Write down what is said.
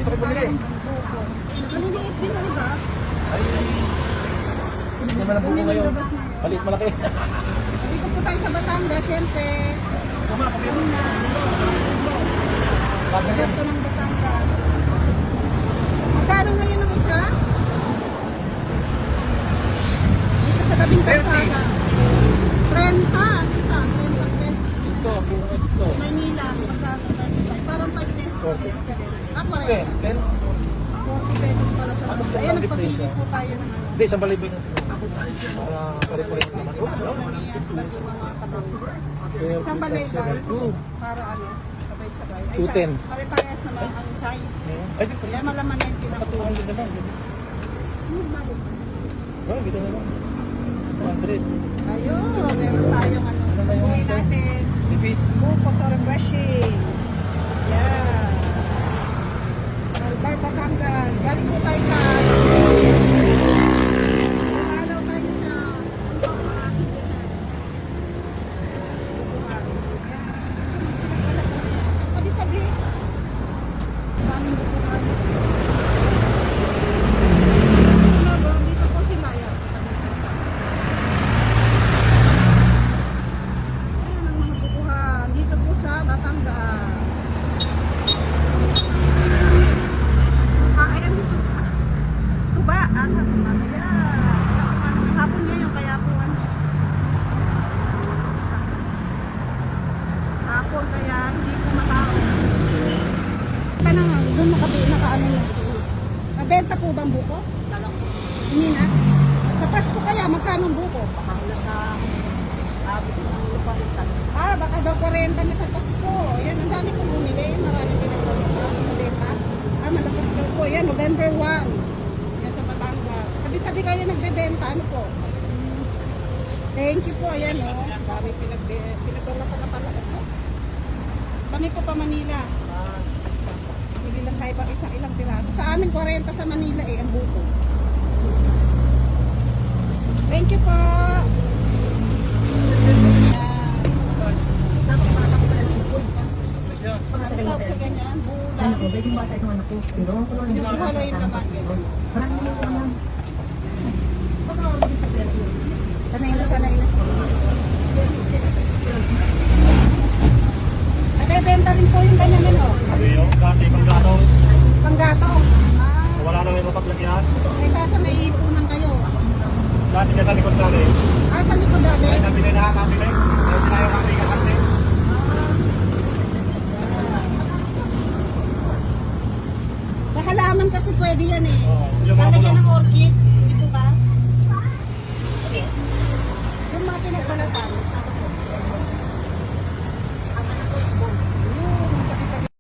pa rin bumili. Maliliit din yung iba. Ay, hindi naman ang buko ngayon. Palit malaki. Dito po tayo sa Batangas, syempre. Ano na, Bagal ito ng Batangas. Magkano ngayon ang isa? Dito sa tabing kalsada. 30 ang isa, 30 pesos. Ito, ito. Manila, magkano 35. Parang 5 pesos na lang difference. Ah, 40. 10. 40 pesos pala sa mga. Ayan, nagpapili po tayo ng ano. Hindi, isang balibig. Para pare-pares naman. Isang balibag para ano, sabay-sabay. Ay, 210. pare-parehas naman ang size. Ay, di pa. Kaya malaman na yung pinakuha. 200 naman. Oh, gito na lang. 200. Ayun, meron tayong ano. Buhay natin. Sipis. Buko sa refreshing. Yan. Albar, Batangas. Galing po tayo sa Pumalaw tayo sa tabi-tabi. Daming bukuhan. Sunod, dito po sila yan. Sa tabing kalsada. Ayan ang mga bukuhan. Dito po sa Batangas. Ay, ano yung suka? Tuba. Ano? Ayan. Hapon ngayon, kaya po ano. Basta. Hapon, kaya hindi po matao. Panang, doon nakaano yung mabenta po bang buko? Hindi na. Sa Pasko kaya, magkano ang buko? Ah, baka daw 40 na sa Pasko. Yan, ang dami kong bumili. Marami pinagpapalita. Ah, malakas daw po. Yan, November 1. Yan sa Batangas. Tabi-tabi kayo nagbebenta. Ano po? Thank you po. Ayan, oh. Dami pinagpapalita na pala ko. Kami po pa Manila. Bili lang tayo pang ilang piraso. Sa amin, 40 sa Manila ang buko. Thank you po. Tawag sa ganyan, bulan. Hindi ko wala yung laman. Sanay na siya. Nabebenta rin po yung ganyan, ano? Sabi yun, dati panggatong. Panggatong. Ah, Wala na may mapaglagyan. may kaso may ipunan kayo. Dati ka sa likod dati. Ah, sa likod dati. Ay, nabili na nabili. Ay, tinayo kami kasi. Sa halaman kasi pwede yan eh. Yung mga